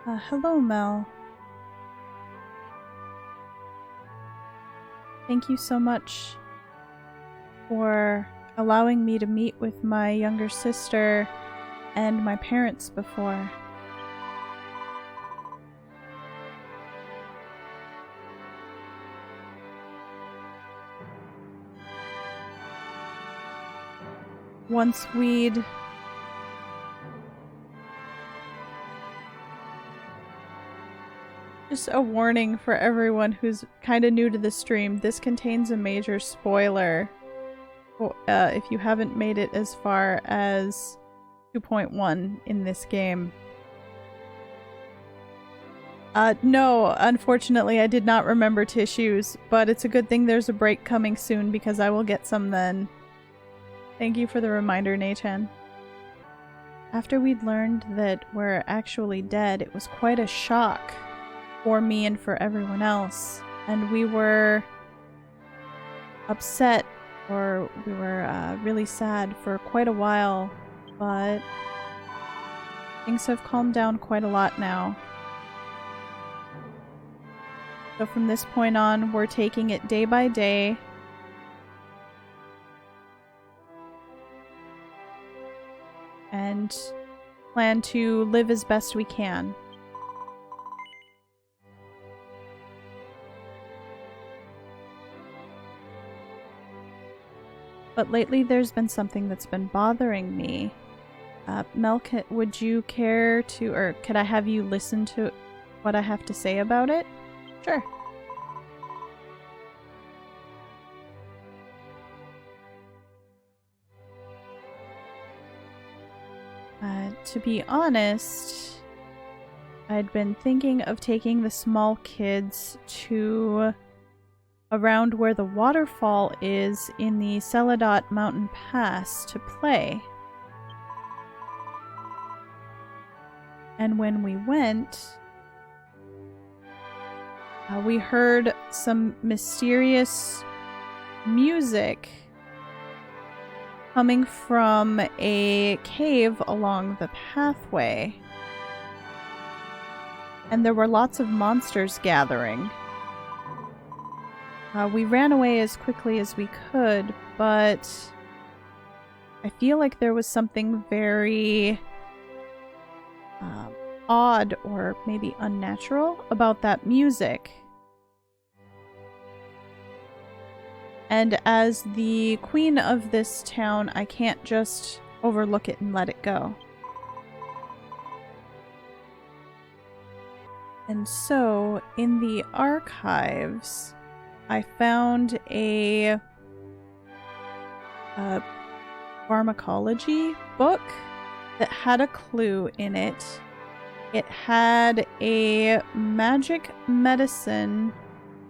Hello, Mel. Thank you so much for allowing me to meet with my younger sister and my parents before. Once we'd just a warning for everyone who's kind of new to the stream, this contains a major spoiler if you haven't made it as far as 2.1 in this game. No, unfortunately I did not remember tissues, but it's a good thing there's a break coming soon because I will get some then. Thank you for the reminder, Nachan. After we'd learned that we're actually dead, it was quite a shock for me and for everyone else, and we were upset, or we were really sad for quite a while, but things have calmed down quite a lot now. So from this point on, we're taking it day by day. And plan to live as best we can. But lately there's been something that's been bothering me. Mel, would you care to, or could I have you listen to what I have to say about it? Sure. To be honest, I'd been thinking of taking the small kids to around where the waterfall is in the Seledo mountain pass to play. And when we went, we heard some mysterious music coming from a cave along the pathway. And there were lots of monsters gathering. We ran away as quickly as we could, but I feel like there was something very odd or maybe unnatural about that music. And as the queen of this town, I can't just overlook it and let it go. And so, in the archives, I found a pharmacology book that had a clue in it. It had a magic medicine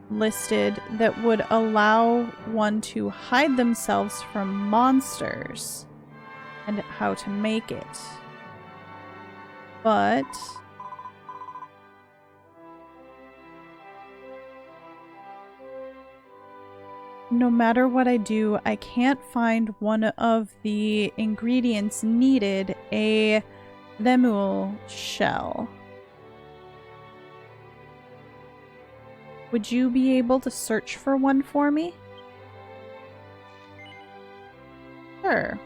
listed that would allow one to hide themselves from monsters and how to make it. But no matter what I do, I can't find one of the ingredients needed, a lemul shell. Would you be able to search for one for me? Sure.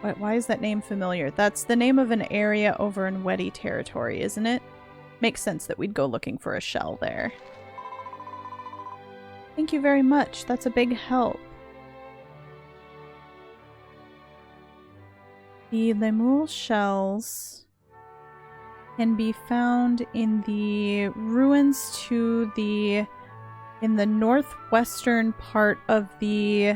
Why is that name familiar? That's the name of an area over in Weddy territory, isn't it? Makes sense that we'd go looking for a shell there. Thank you very much. That's a big help. The lemul shells can be found in the ruins in the northwestern part of the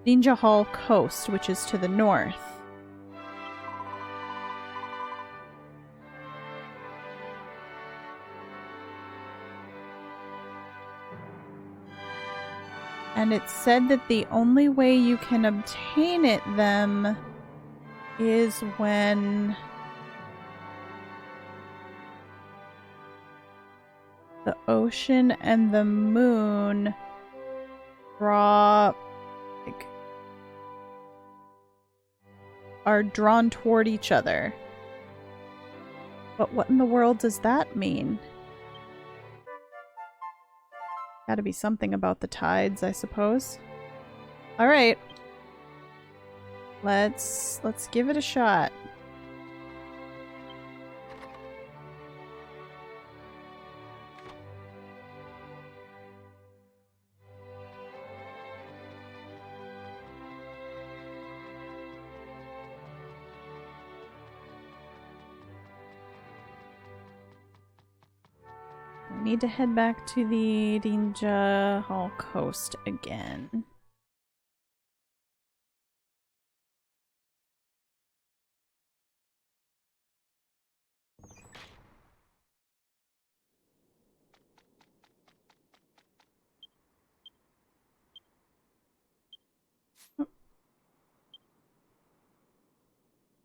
Ninja Hall coast, which is to the north. And it said that the only way you can obtain them is when the ocean and the moon are drawn toward each other. But what in the world does that mean? Gotta be something about the tides, I suppose. Alright. Let's give it a shot. We need to head back to the Ninja Hall coast again.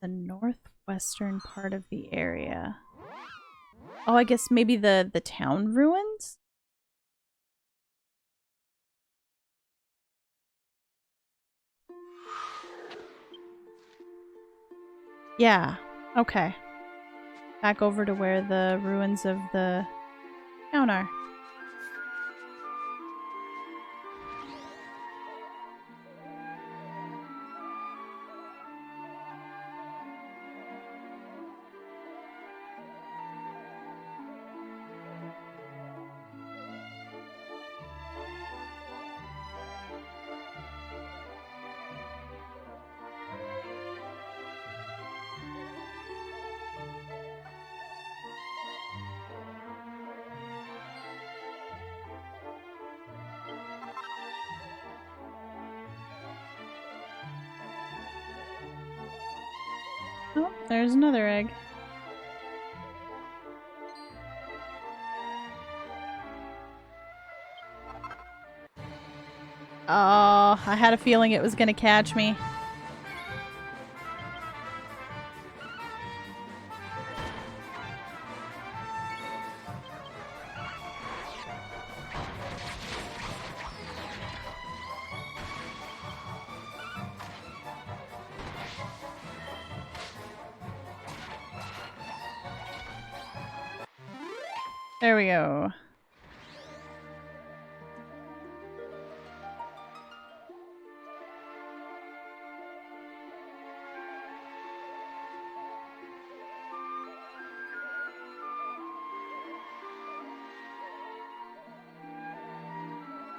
the northwestern part of the area. Oh, I guess maybe the town ruins? Yeah, okay. Back over to where the ruins of the town are. Oh, there's another egg. Oh, I had a feeling it was gonna catch me. There we go.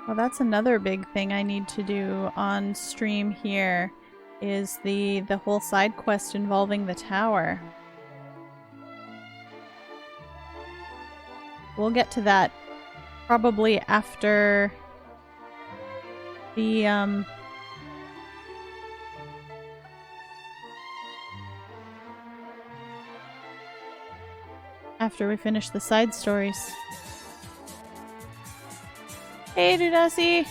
Well, that's another big thing I need to do on stream here, is the whole side quest involving the tower. We'll get to that probably after the after we finish the side stories. Hey Dudasi!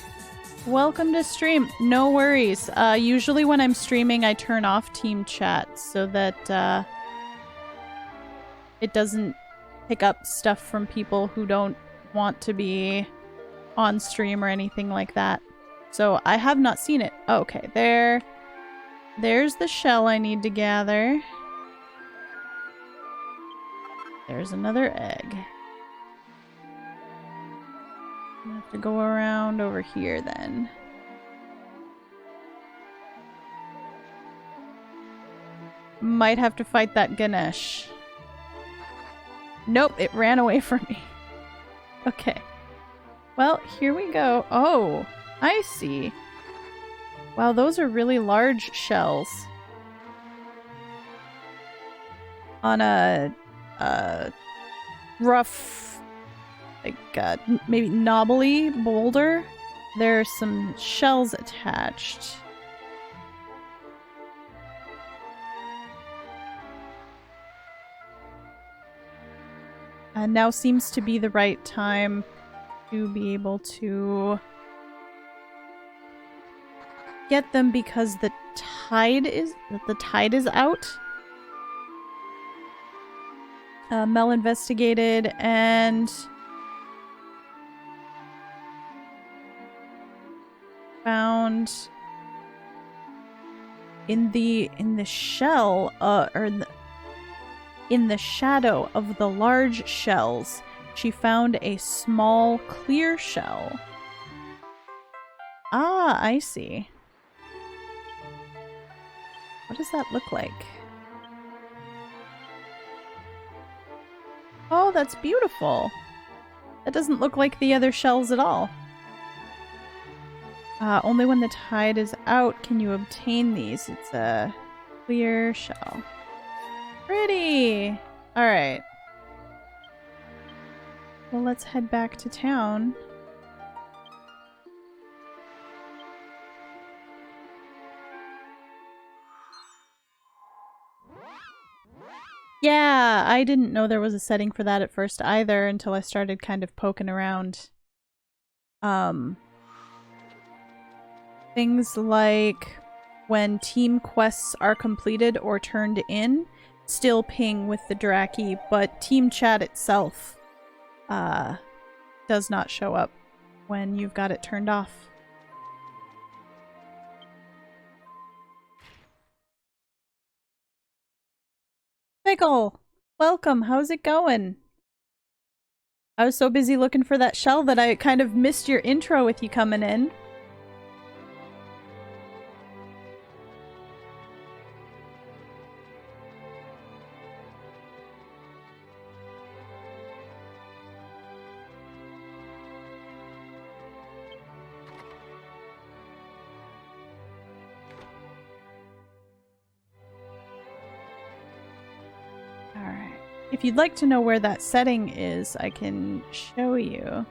Welcome to stream. No worries. Usually when I'm streaming I turn off team chat so that it doesn't pick up stuff from people who don't want to be on stream or anything like that. So I have not seen it. Oh, okay, there's the shell I need to gather. There's another egg. I have to go around over here then. Might have to fight that Ganesh. Nope, it ran away from me. Okay. Well, here we go. Oh, I see. Wow, those are really large shells. On a rough, like, maybe knobbly boulder, there's some shells attached. Now seems to be the right time to be able to get them because the tide is out. Mel investigated and found in the shell in the shadow of the large shells, she found a small clear shell. Ah, I see. What does that look like? Oh, that's beautiful. That doesn't look like the other shells at all. Only when the tide is out can you obtain these. It's a clear shell. Pretty! Alright. Well, let's head back to town. Yeah, I didn't know there was a setting for that at first either until I started kind of poking around. Things like when team quests are completed or turned in, still ping with the Draki, but team chat itself does not show up when you've got it turned off. Pickle! Welcome, how's it going? I was so busy looking for that shell that I kind of missed your intro with you coming in. If you'd like to know where that setting is, I can show you.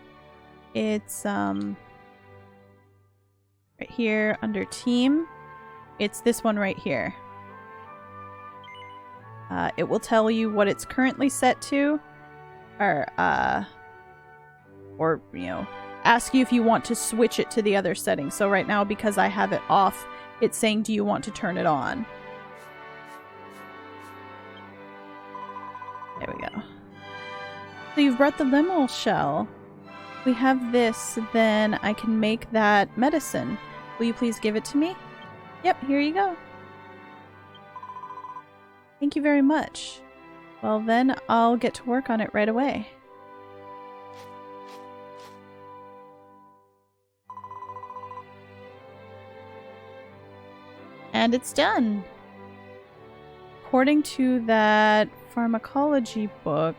It's right here under team. It's this one right here. It will tell you what it's currently set to, or you know, ask you if you want to switch it to the other setting. So right now, because I have it off, it's saying, do you want to turn it on? There we go. So you've brought the limo shell. We have this, then I can make that medicine. Will you please give it to me? Yep, here you go. Thank you very much. Well then, I'll get to work on it right away. And it's done! According to that pharmacology book,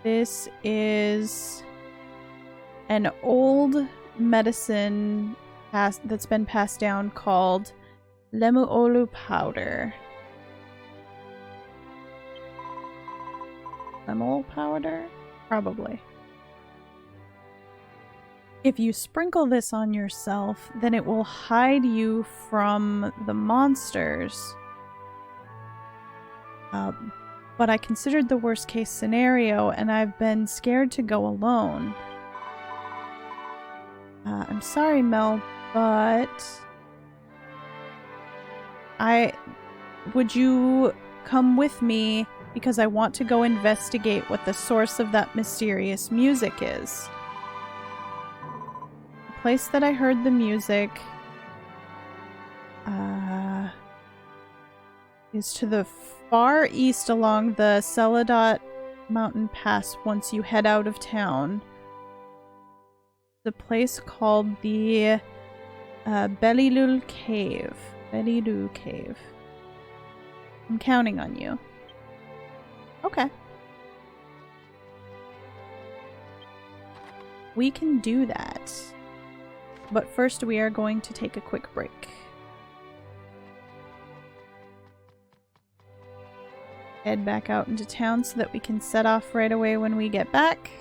this is an old medicine that's been passed down called Lemuolu powder. Lemol powder? Probably. If you sprinkle this on yourself, then it will hide you from the monsters. But I considered the worst case scenario, and I've been scared to go alone. I'm sorry, Mel, but... Would you come with me, because I want to go investigate what the source of that mysterious music is. Place that I heard the music is to the far east along the Seledo mountain pass once you head out of town. The place called the Belilul Cave. Belilul Cave. I'm counting on you. Okay. We can do that. But first we are going to take a quick break. Head back out into town so that we can set off right away when we get back.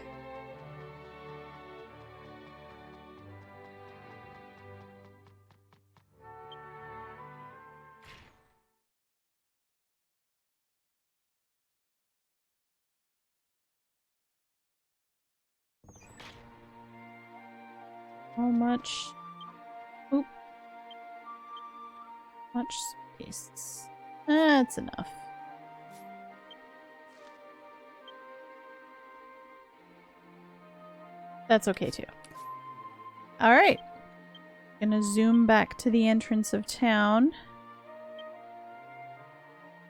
How much? Oop. Much space. That's enough. That's okay too. Alright. Gonna zoom back to the entrance of town.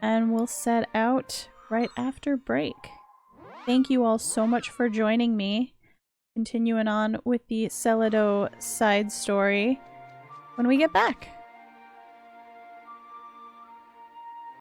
And we'll set out right after break. Thank you all so much for joining me. Continuing on with the Seledo side story when we get back.